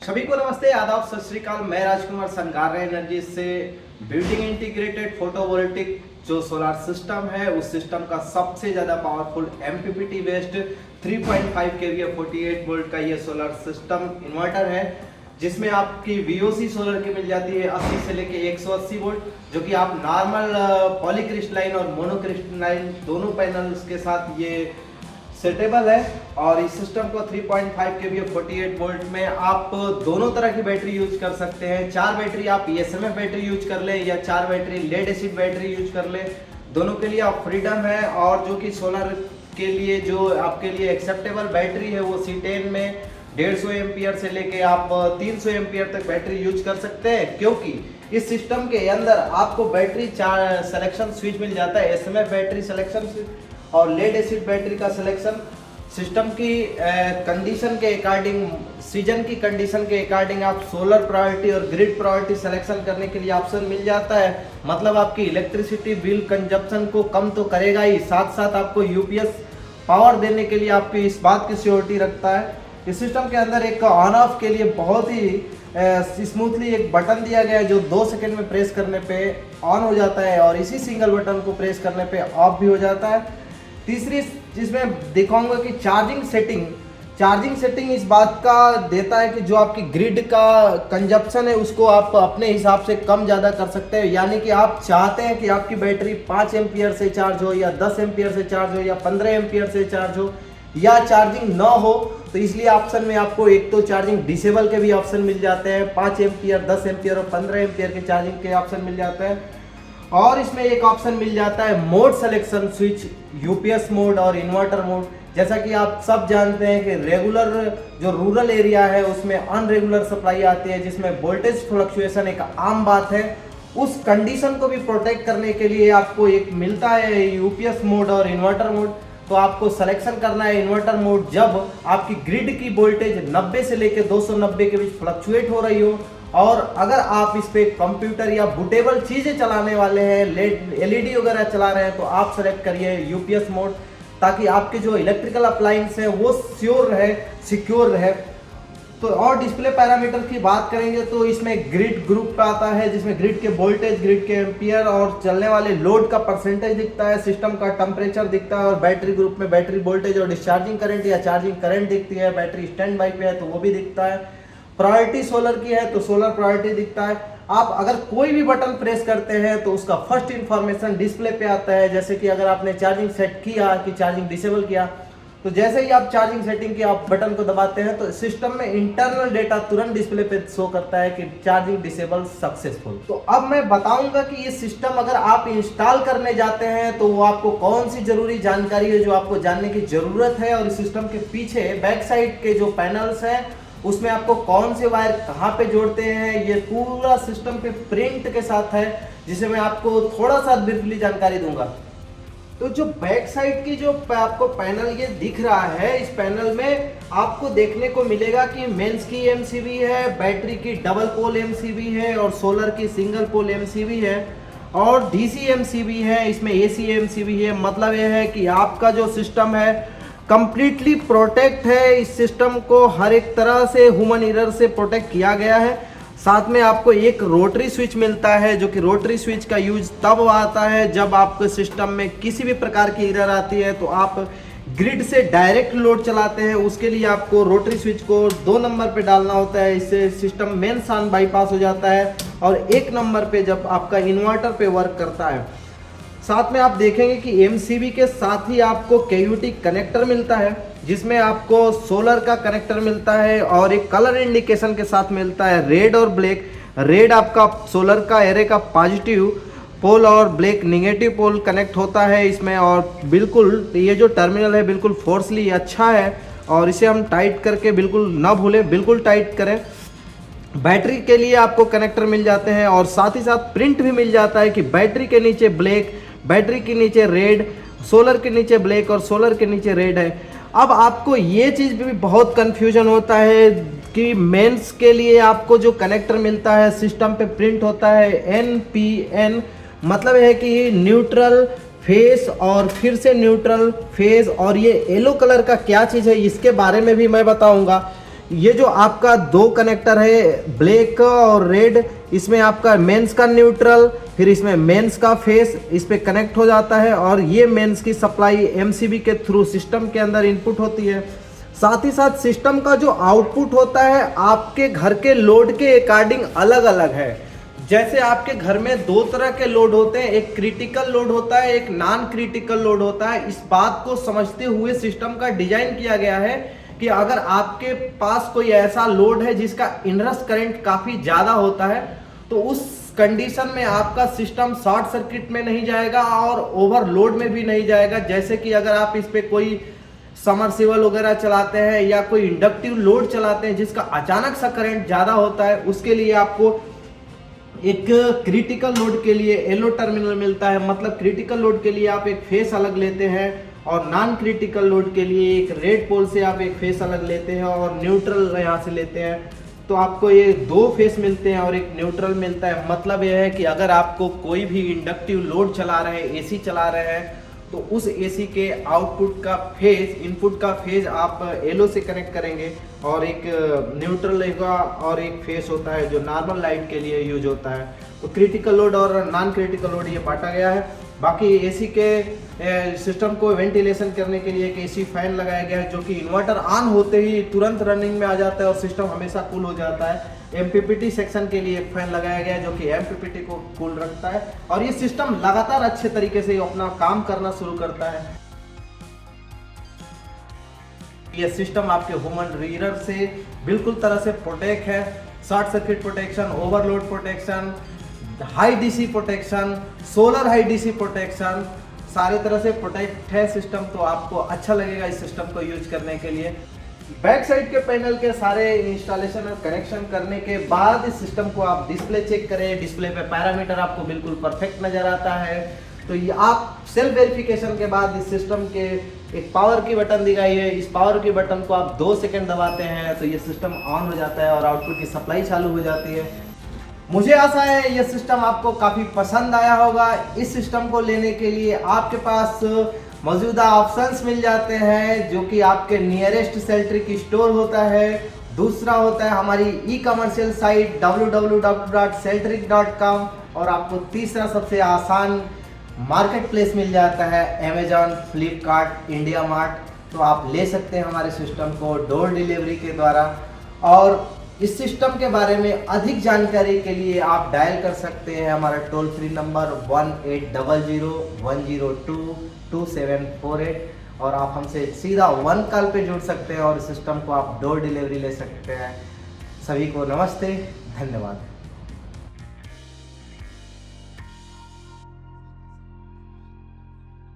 सभी को नमस्ते, आदाब, सत श्री अकाल। मैं राजकुमार संगार एनर्जी से बिल्डिंग इंटीग्रेटेड फोटोवोल्टिक जो सोलर सिस्टम है उस सिस्टम का सबसे ज्यादा powerful MPPT based 3.5 KVA 48 volt का ये सोलर सिस्टम इन्वर्टर है, जिसमें आपकी वीओसी सोलर की मिल जाती है 80 से लेके 180 वोल्ट, जो कि आप नॉर्मल पॉलीक्रिस्टलाइन और मोनोक्रिस्टलाइन दोनों पैनल्स के साथ ये सेटेबल है। और इस सिस्टम को 3.5 केवीए 48 वोल्ट में आप दोनों तरह की बैटरी यूज कर सकते हैं। 4 बैटरी आप ESMF बैटरी यूज कर ले या 4 battery lead acid battery use कर ले, दोनों के लिए आप फ्रीडम है। और जो कि सोलर के लिए जो आपके लिए एक्सेप्टेबल बैटरी है वो C10 में 150 एम्पियर से लेके आप 300 एम्पियर तक बैटरी यूज कर सकते हैं, क्योंकि इस सिस्टम के अंदर आपको बैटरी 4 सिलेक्शन स्विच मिल जाता है। SMF बैटरी सिलेक्शन और लेड एसिड बैटरी का सिलेक्शन सिस्टम की कंडीशन के अकॉर्डिंग, सीजन की कंडीशन के अकॉर्डिंग आप सोलर प्रायोरिटी और ग्रिड प्रायोरिटी सिलेक्शन करने के लिए ऑप्शन मिल जाता है। मतलब आपकी इलेक्ट्रिसिटी बिल कंजप्शन को कम तो करेगा ही, साथ साथ आपको यूपीएस पावर देने के लिए आपकी इस बात की श्योरिटी रखता है। इस सिस्टम के अंदर एक ऑन ऑफ के लिए बहुत ही स्मूथली एक बटन दिया गया है जो 2 सेकंड में प्रेस करने पे ऑन हो जाता है और इसी सिंगल बटन को प्रेस करने पे ऑफ भी हो जाता है। तीसरी जिसमें दिखाऊंगा कि चार्जिंग सेटिंग इस बात का देता है कि जो आपकी ग्रिड का कंजप्शन है उसको आप अपने हिसाब से कम ज़्यादा कर सकते हैं। यानी कि आप चाहते हैं कि आपकी बैटरी 5 एम्पियर से चार्ज हो या 10 एम्पियर से चार्ज हो या 15 एम्पियर से चार्ज हो या चार्जिंग ना हो, तो इसलिए ऑप्शन में आपको एक तो चार्जिंग डिसेबल के भी ऑप्शन मिल जाते हैं। 5 एम्पियर, 10 एम्पियर और 15 एम्पियर के चार्जिंग के ऑप्शन मिल जाते हैं। और इसमें एक ऑप्शन मिल जाता है mode selection switch, UPS mode और इन्वर्टर मोड। जैसा कि आप सब जानते हैं कि रेगुलर जो रूरल एरिया है उसमें अनरेगुलर सप्लाई आती है, जिसमें वोल्टेज फ्लक्चुएशन एक आम बात है। उस कंडीशन को भी प्रोटेक्ट करने के लिए आपको एक मिलता है यूपीएस मोड और इन्वर्टर मोड। तो आपको सिलेक्शन करना है इन्वर्टर मोड जब आपकी ग्रिड की वोल्टेज 90 से लेकर 290 के बीच फ्लक्चुएट हो रही हो, और अगर आप इस पे कंप्यूटर या बूटेबल चीजें चलाने वाले हैं, LED वगैरह चला रहे हैं, तो आप सेलेक्ट करिए यूपीएस मोड, ताकि आपके जो इलेक्ट्रिकल अप्लायंस है वो सिक्योर रहे। तो और डिस्प्ले पैरामीटर की बात करेंगे तो इसमें ग्रिड ग्रुप पे आता है, जिसमें ग्रिड के वोल्टेज, ग्रिड के एम्पियर और चलने वाले लोड का परसेंटेज दिखता है, सिस्टम का टेम्परेचर दिखता है, और बैटरी ग्रुप में बैटरी वोल्टेज और डिस्चार्जिंग करंट या चार्जिंग करंट दिखती है। बैटरी स्टैंड बाई पे है तो वो भी दिखता है। प्रायोरिटी सोलर की है तो सोलर प्रायोरिटी दिखता है। आप अगर कोई भी बटन प्रेस करते हैं तो उसका फर्स्ट इंफॉर्मेशन डिस्प्ले पे आता है। जैसे कि अगर आपने चार्जिंग सेट किया कि चार्जिंग डिसेबल किया, तो जैसे ही आप चार्जिंग सेटिंग के आप बटन को दबाते हैं तो सिस्टम में इंटरनल डेटा तुरंत डिस्प्ले पे शो करता है कि चार्जिंग डिसेबल सक्सेसफुल। तो अब मैं बताऊंगा कि ये सिस्टम अगर आप इंस्टॉल करने जाते हैं तो वो आपको कौन सी जरूरी जानकारी है जो आपको जानने की जरूरत है, और इस सिस्टम के पीछे बैक साइड के जो पैनल्स हैं उसमें आपको कौन से वायर कहाँ पे जोड़ते हैं, ये पूरा सिस्टम पे प्रिंट के साथ है, जिसे मैं आपको थोड़ा सा ब्रीफली जानकारी दूंगा। तो जो बैक साइड की जो आपको पैनल ये दिख रहा है, इस पैनल में आपको देखने को मिलेगा कि मेंस की MCB है, बैटरी की डबल पोल MCB है और सोलर की सिंगल पोल MCB है, और DC MCB है, इसमें AC MCB है। मतलब यह है कि आपका जो सिस्टम है कंप्लीटली प्रोटेक्ट है। इस सिस्टम को हर एक तरह से ह्यूमन एरर से प्रोटेक्ट किया गया है। साथ में आपको एक रोटरी स्विच मिलता है, जो कि रोटरी स्विच का यूज तब आता है जब आपके सिस्टम में किसी भी प्रकार की एरर आती है तो आप ग्रिड से डायरेक्ट लोड चलाते हैं। उसके लिए आपको रोटरी स्विच को 2 नंबर पे डालना होता है, इससे सिस्टम मेंस ऑन बाईपास हो जाता है, और 1 नंबर पे जब आपका इन्वर्टर पे वर्क करता है। साथ में आप देखेंगे कि MCB के साथ ही आपको KUT कनेक्टर मिलता है, जिसमें आपको सोलर का कनेक्टर मिलता है और एक कलर इंडिकेशन के साथ मिलता है, रेड और ब्लैक। रेड आपका सोलर का एरे का पॉजिटिव पोल और ब्लैक निगेटिव पोल कनेक्ट होता है इसमें। और बिल्कुल ये जो टर्मिनल है बिल्कुल फोर्सली अच्छा है, और इसे हम टाइट करके बिल्कुल ना भूलें, बिल्कुल टाइट करें। बैटरी के लिए आपको कनेक्टर मिल जाते हैं, और साथ ही साथ प्रिंट भी मिल जाता है कि बैटरी के नीचे ब्लैक, बैटरी के नीचे रेड, सोलर के नीचे ब्लैक और सोलर के नीचे रेड है। अब आपको ये चीज़ भी बहुत कंफ्यूजन होता है कि मेंस के लिए आपको जो कनेक्टर मिलता है सिस्टम पे प्रिंट होता है NPN, मतलब है कि न्यूट्रल फेस और फिर से न्यूट्रल फेस, और ये येलो कलर का क्या चीज़ है इसके बारे में भी मैं बताऊंगा। ये जो आपका दो कनेक्टर है ब्लैक और रेड, इसमें आपका मेंस का न्यूट्रल, फिर इसमें मेंस का फेस इस पे कनेक्ट हो जाता है और ये मेंस की सप्लाई एमसीबी के थ्रू सिस्टम के अंदर इनपुट होती है। साथ ही साथ सिस्टम का जो आउटपुट होता है आपके घर के लोड के अकॉर्डिंग अलग अलग है। जैसे आपके घर में दो तरह के लोड होते हैं, एक क्रिटिकल लोड होता है, एक नॉन क्रिटिकल लोड होता है। इस बात को समझते हुए सिस्टम का डिजाइन किया गया है कि अगर आपके पास कोई ऐसा लोड है जिसका इनरस करंट काफी ज्यादा होता है तो उस कंडीशन में आपका सिस्टम शॉर्ट सर्किट में नहीं जाएगा और ओवरलोड में भी नहीं जाएगा। जैसे कि अगर आप इस पे कोई समरसेबल वगैरह चलाते हैं या कोई इंडक्टिव लोड चलाते हैं जिसका अचानक सा करंट ज्यादा होता है, उसके लिए आपको एक क्रिटिकल लोड के लिए येलो टर्मिनल मिलता है। मतलब क्रिटिकल लोड के लिए आप एक फेस अलग लेते हैं और नॉन क्रिटिकल लोड के लिए एक रेड पोल से आप एक फेस अलग लेते हैं और न्यूट्रल यहाँ से लेते हैं। तो आपको ये दो फेस मिलते हैं और एक न्यूट्रल मिलता है। मतलब यह है कि अगर आपको कोई भी इंडक्टिव लोड चला रहे हैं, एसी चला रहे हैं, तो उस एसी के आउटपुट का फेज, इनपुट का फेज आप येलो से कनेक्ट करेंगे और एक न्यूट्रल रहेगा और एक फेस होता है जो नॉर्मल लाइट के लिए यूज होता है। तो क्रिटिकल लोड और नॉन क्रिटिकल लोड ये बांटा गया है। बाकी एसी के सिस्टम को वेंटिलेशन करने के लिए एक एसी फैन लगाया गया है जो कि इन्वर्टर ऑन होते ही तुरंत रनिंग में आ जाता है और सिस्टम हमेशा कूल हो जाता है। एमपीपीटी सेक्शन के लिए एक फैन लगाया गया है जो कि एमपीपीटी को कूल रखता है और ये सिस्टम लगातार अच्छे तरीके से अपना काम करना शुरू करता है। ये सिस्टम आपके ह्यूमन रीडर से बिल्कुल तरह से प्रोटेक्ट है। Short circuit protection, overload protection, high DC protection, solar high DC protection, सारे तरह से प्रोटेक्ट है सिस्टम। तो आपको अच्छा लगेगा इस सिस्टम को यूज करने के लिए। बैक साइड के पैनल के सारे इंस्टॉलेशन और कनेक्शन करने के बाद इस सिस्टम को आप डिस्प्ले चेक करें। डिस्प्ले पे पैरामीटर आपको बिल्कुल परफेक्ट नजर आता है। तो ये आप सेल्फ वेरिफिकेशन के बाद इस सिस्टम के एक पावर की बटन दिखाई है, इस पावर की बटन को आप 2 सेकंड दबाते हैं तो ये सिस्टम ऑन हो जाता है और आउटपुट की सप्लाई चालू हो जाती है। मुझे आशा है ये सिस्टम आपको काफ़ी पसंद आया होगा। इस सिस्टम को लेने के लिए आपके पास मौजूदा ऑप्शंस मिल जाते हैं जो कि आपके नियरेस्ट सेल्ट्रिक स्टोर होता है। दूसरा होता है हमारी ई कमर्शियल साइट www.celtric.com और आपको तीसरा सबसे आसान मार्केट प्लेस मिल जाता है अमेजॉन, फ्लिपकार्ट, इंडिया मार्ट। तो आप ले सकते हैं हमारे सिस्टम को डोर डिलीवरी के द्वारा। और इस सिस्टम के बारे में अधिक जानकारी के लिए आप डायल कर सकते हैं हमारा टोल फ्री नंबर 1800-102-2748 और आप हमसे सीधा 1 कॉल पे जुड़ सकते हैं और इस सिस्टम को आप डोर डिलीवरी ले सकते हैं। सभी को नमस्ते, धन्यवाद।